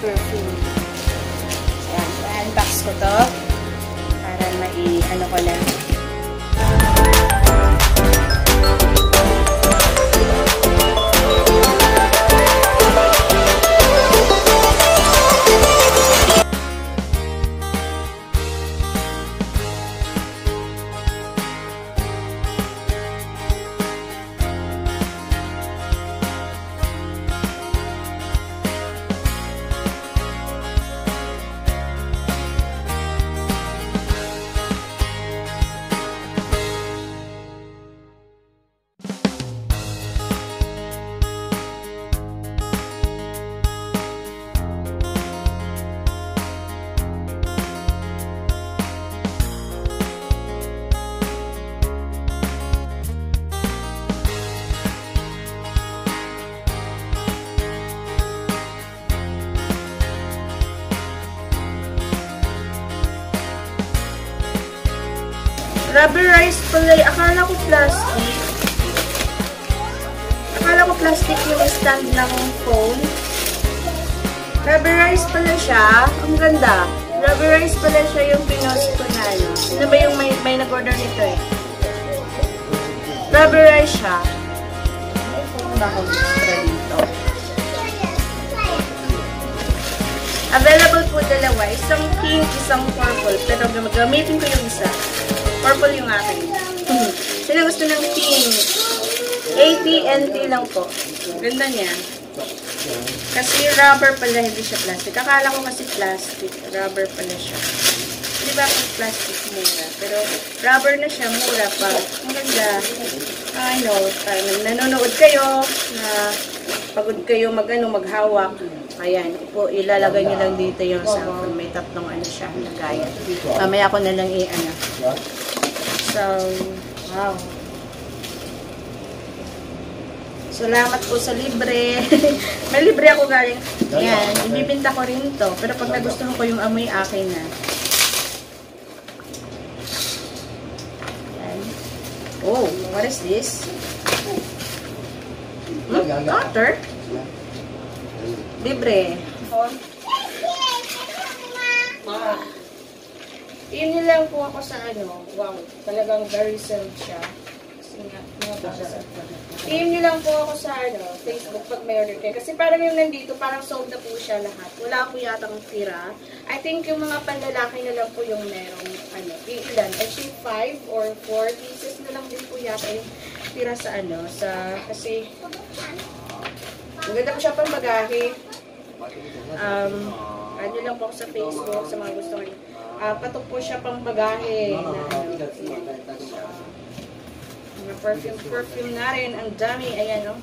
perfume. Ayan, i-unbox ko to para mai-ano ko lang. Rubberized pala. Akala ko plastic. Akala ko plastic yung stand ng phone. Rubberized pala siya. Ang ganda. Rubberized pala siya yung pinost ko na ano. Sino ba yung may nag-order nito eh? Rubberized siya. May phone ba akong extra dito? Available po dalawa. Isang pink, isang purple. Pero gamitin ko yung isa. Purple yung akin. Sino gusto ng pink? 80 NT lang po. Ganda niya. Kasi rubber pala, hindi siya plastic. Akala ko kasi plastic. Rubber pala siya. Di ba kung plastic mura? Pero rubber na siya, mura pa. Ang ganda. I know. Nanonood kayo na pagod kayo maghawak. Ayan. Ilalagay nyo lang dito yung cellphone. May tatlong ano siya. Lagayan. Mamaya ko na lang i-ano. So, wow. Salamat po sa libre. May libre ako galing. Ayan, ibibinta ko rin to. Pero pag nagustuhan ko yung amoy, akin na. Ayan. Oh, what is this? Cutter? Libre. Yun lang po ako sa ano. Wow, talagang very sold siya. Kasi nga, yun lang po ako sa ano, Facebook pag may order kayo. Kasi parang yung nandito, parang sold na po siya lahat. Wala po yatang tira. I think yung mga panlalaki na lang po yung merong ano, ilan. Actually 5 or 4 pieces na lang din po yata yung tira sa ano, kasi maganda po siya pang bagahe. Ano lang po ako sa Facebook, sa mga gusto kayo. Patok po siya pang bagahe na ano, mga perfume na rin, ang dami, ayan o.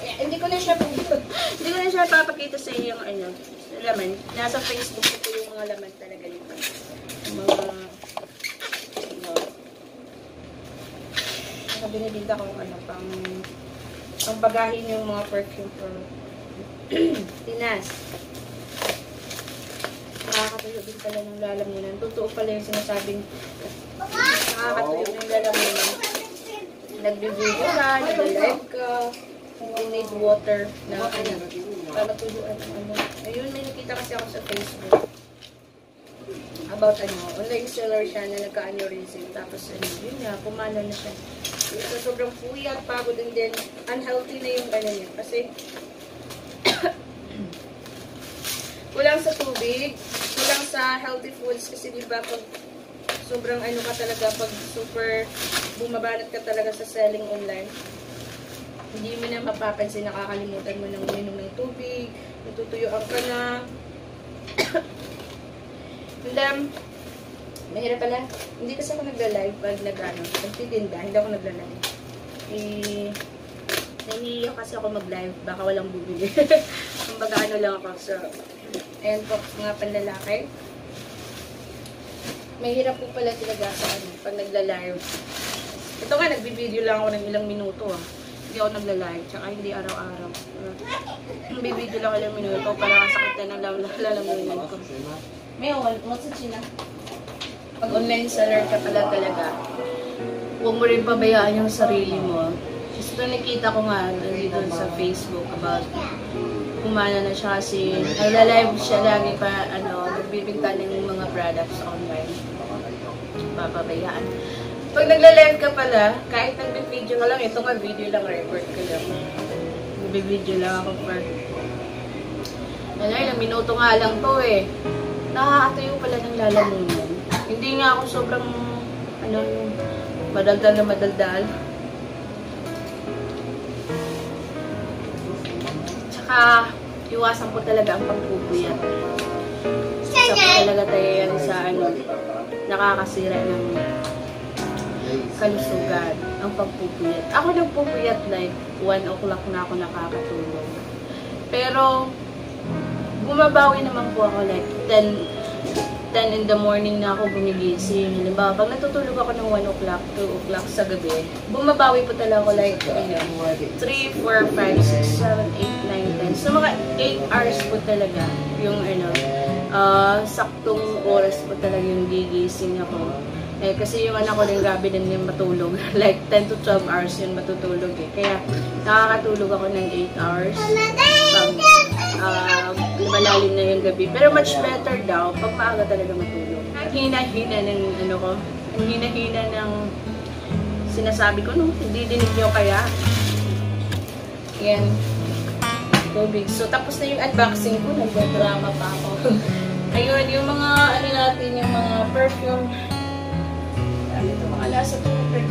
Hindi ko na siya papakita sa iyo yung ano, laman. Nasa Facebook ko yung mga laman talaga nito. Mga binibinta ko ano, pang bagahin yung mga perfume for Pinas. Nakakatuyo din pala ng lalamunan. Totoo pala yung sinasabing nakakatuyo ng lalamunan. Nag-video ka, nag-live ka, you need water na ano, para tuyuan ng ano. Ayun, may nakita kasi ako sa Facebook about ano, online seller siya na nagka-aneurysm. Tapos ano, yun nga, pumana na siya. So, sobrang puyat, pagod, and then unhealthy na yung ano niya. Kasi kulang sa tubig, kulang sa healthy foods kasi diba pag sobrang ano ka talaga, pag super bumabanat ka talaga sa selling online, hindi mo na mapapansin, nakakalimutan mo ng uminom ng tubig, natutuyuan ka na. And then, mahirap pala, hindi kasi ako nagla-live pag nagtitinda, hindi ako nagla-live. Nahihiya kasi ako mag-live, baka walang bubili. Kumbaga ano lang ako, so ayan po, mga panlalaki. Mahirap po pala talaga sa ano, pag nagla-live. Ito nga, nagbibideo lang ako ng ilang minuto. Hindi ako nagla-live, tsaka hindi araw-araw. Nagbibideo lang ako ilang minuto para kasakit na lalamunan ko. Mayon, what's it China? Pag online seller ka pala talaga, huwag mo rin pabayaan yung sarili mo. Just Tapos ito nakita ko nga dito sa Facebook about kumana na siya kasi nagla-live siya lagi pa nagbibigta ng mga products online. Papabayaan. Pag nagla-live ka pala, kahit nag-video ka lang, ito nga video lang, record ko lang. Nag-video lang ako for ilang minuto nga lang to eh. Nakakatayo pala ng lalamunan. Hindi nga ako sobrang madaldal na madaldal. Tsaka, iwasan ko talaga ang pagpupuyat. Isa ko talaga tayo yan sa nakakasira ng kalusugan, ang pagpupuyat. Ako nagpupuyat like 1 o'clock na ako nakakatulog. Pero, bumabawi naman po ako like 10 in the morning na ako gumigising. Halimbawa, pag natutulog ako ng 1 o'clock, 2 o'clock sa gabi, bumabawi po talaga ako like 3, 4, 5, 6, 7, 8, 9, 10. So, mga 8 hours po talaga yung saktong oras po talaga yung gigising ako. Eh, kasi yung anak ko din gabi din yung matulog. Like 10 to 12 hours yun matutulog eh. Kaya nakakatulog ako ng 8 hours. Malalim na yung gabi. Pero much better daw pag maaga talaga matulog. Ang hina-hina ng ang hina-hina ng sinasabi ko, no? Hindi dinig nyo kaya. Yan. Tubig. So, tapos na yung unboxing ko. Nagdadrama pa ako. Ayun, yung mga, natin, yung mga perfume. Ito mga lasa 200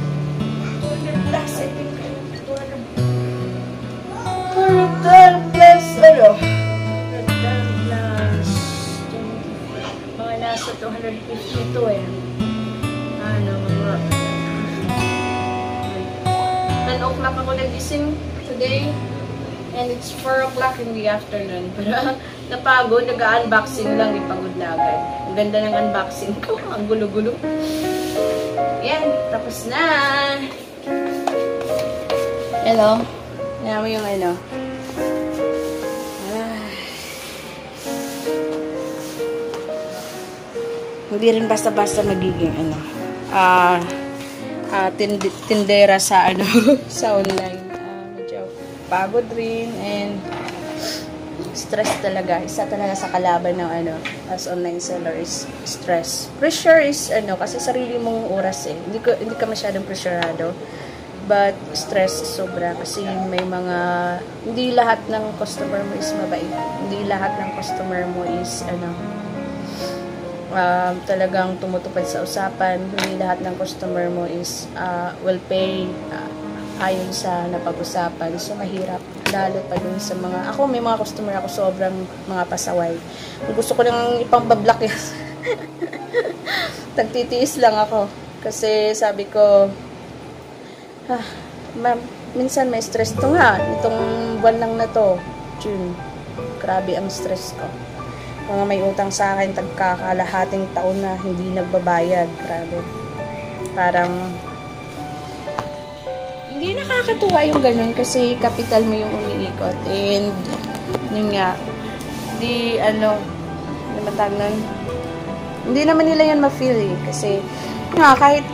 plus, I think. 200 plus, mga nasa 250 ito eh. Mga 10 o'clock ako nagising today. And it's 4 o'clock in the afternoon. Pero napagod, nag-unboxing lang, ipagod na agad. Ang ganda ng unboxing ko, ang gulo-gulo. Yan, tapos na. Hello. Yan mo yung Hindi rin basta-basta magiging tindera sa sa online. Medyo pagod rin and stress talaga. Isa talaga sa kalaban ng as online seller is stress. Pressure is kasi sarili mong oras eh. Hindi ka masyadong pressurado. But stress sobra kasi may mga hindi lahat ng customer mo is mabait. Hindi lahat ng customer mo is talagang tumutupad sa usapan. Hindi lahat ng customer mo is will pay ayon sa napag-usapan. So, mahirap. Lalo pa dun sa mga... Ako, may mga customer ako sobrang mga pasaway. Kung gusto ko nang ipambablock yan. Tagtitiis lang ako. Kasi sabi ko, minsan may stress to nga. Itong buwan lang na to, June. Grabe ang stress ko. Mga may utang sa akin, tagkakalahating taon na hindi nagbabayad. Grabe. Parang hindi nakakatuwa yung ganun kasi capital mo yung umiikot. And yun nga, hindi naman nila yan ma-feel eh. Kasi nga, kahit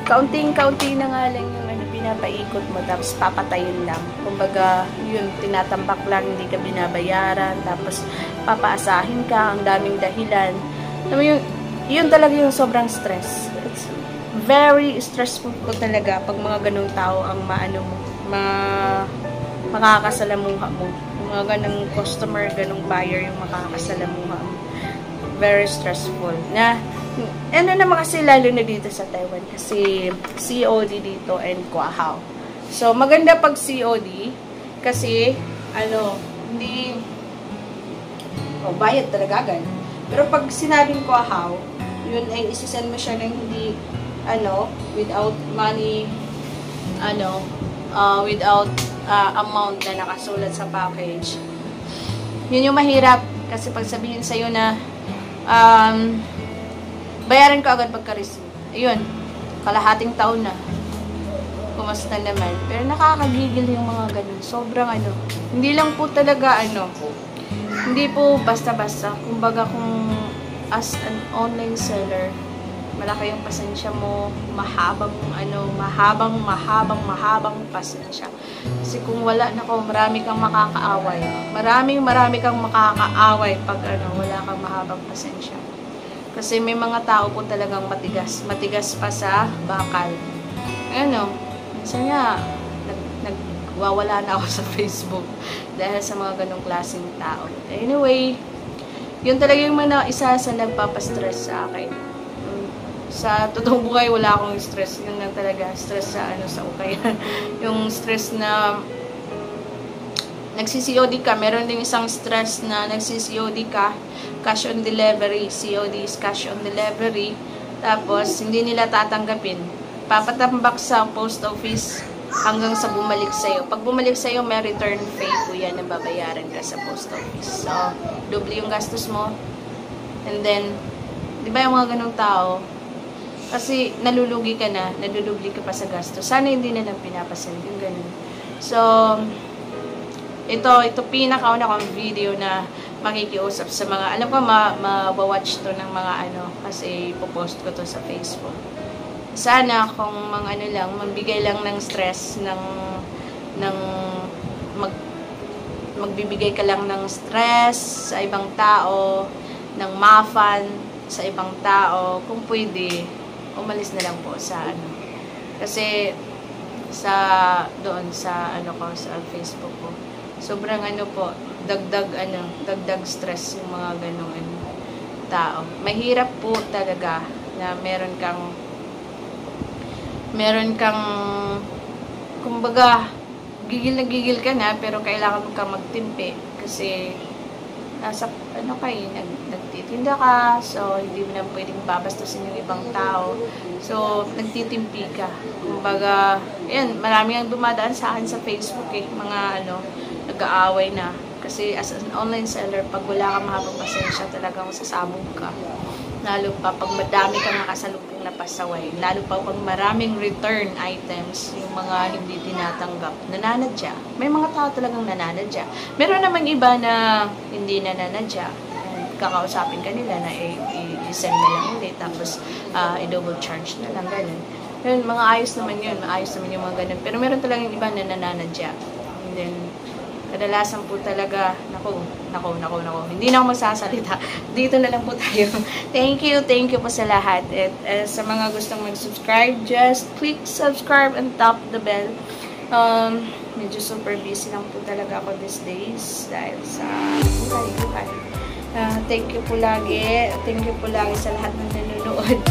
kaunting-kaunti na nga lang yung pinapaikot mo, tapos papatayin lang. Kumbaga, yun, tinatambak lang, hindi ka binabayaran, tapos papaasahin ka, ang daming dahilan. Yun talaga yung sobrang stress. It's very stressful po talaga pag mga ganung tao ang makakasalamuha mo. Yung mga ganung customer, ganung buyer yung makakasalamuha mo. Very stressful. Naman kasi lalo na dito sa Taiwan kasi COD dito and Kuahao. So, maganda pag COD kasi, hindi bayad talaga agad. Pero pag sinabing Kuahao, yun ay isisend mo siya ng hindi, without money, without amount na nakasulat sa package. Yun yung mahirap kasi pag sabihin sa'yo na, bayaran ko agad pagka-receive. Ayun, kalahating taon na. Kumusta naman. Pero nakakagigil yung mga ganun. Sobrang hindi lang po talaga hindi po basta-basta. Kumbaga kung as an online seller, malaki yung pasensya mo, mahabang pasensya. Kasi kung wala na ko, marami kang makakaaway. Marami kang makakaaway pag wala kang mahabang pasensya. Kasi may mga tao po talagang matigas pa sa bakal. Minsan nga, nagwawala na ako sa Facebook dahil sa mga ganong klaseng tao. Anyway, yun talaga yung isa sa nagpapastress sa akin. Sa totoong buhay, wala akong stress. Yun lang talaga, stress sa ukayan. Yung stress na nagsi-COD ka. Meron din isang stress na nagsi-COD ka. Cash on delivery. COD is cash on delivery. Tapos, hindi nila tatanggapin. Papatambak sa post office hanggang sa bumalik sa'yo. Pag bumalik sa'yo, may return fee po yan na babayaran ka sa post office. So, doble yung gastos mo. And then, di ba yung mga ganong tao, kasi nalulugi ka na, nalulugi ka pa sa gastos. Sana hindi na lang pinapasend yung ganun. So, ito pinakauna kong video na makikiusap sa mga, alam ko ma-watch to ng mga kasi ipopost ko to sa Facebook. Sana kung magbigay lang ng stress, magbibigay ka lang ng stress sa ibang tao, ng mafan sa ibang tao, kung pwede, umalis na lang po sa kasi sa Facebook ko, sobrang po, dagdag stress yung mga ganong tao. Mahirap po talaga na meron kang kumbaga gigil na gigil ka na, pero kailangan mo kang magtimpi kasi nasa nagtitinda ka, so hindi mo na pwedeng babastusin yung ibang tao, so nagtitimpi ka. Kumbaga, yan, marami ang dumadaan sa akin sa Facebook mga nag-aaway na, kasi as an online seller, pag wala kang mahabang pasensya, talagang sasabog ka. Lalo pa pag madami kang nakasalubong na pasaway, lalo pa pag maraming return items, yung mga hindi tinatanggap, nananadya. May mga tao talagang nananadya. Meron namang iba na hindi nananadya. Kakausapin ka nila na i-send na lang ulit, tapos i-double charge na lang, ganun. Yun, mga ayos naman yun, maayos naman yung mga ganun. Pero meron talagang iba na nananadya. And then, kadalasan po talaga, nako, hindi na ako magsasalita. Dito na lang po tayo. Thank you po sa lahat. At sa mga gustong mag-subscribe, just click subscribe and tap the bell. Medyo super busy lang po talaga ako these days dahil sa buhay. Thank you po lagi. Thank you po lagi sa lahat ng nanonood.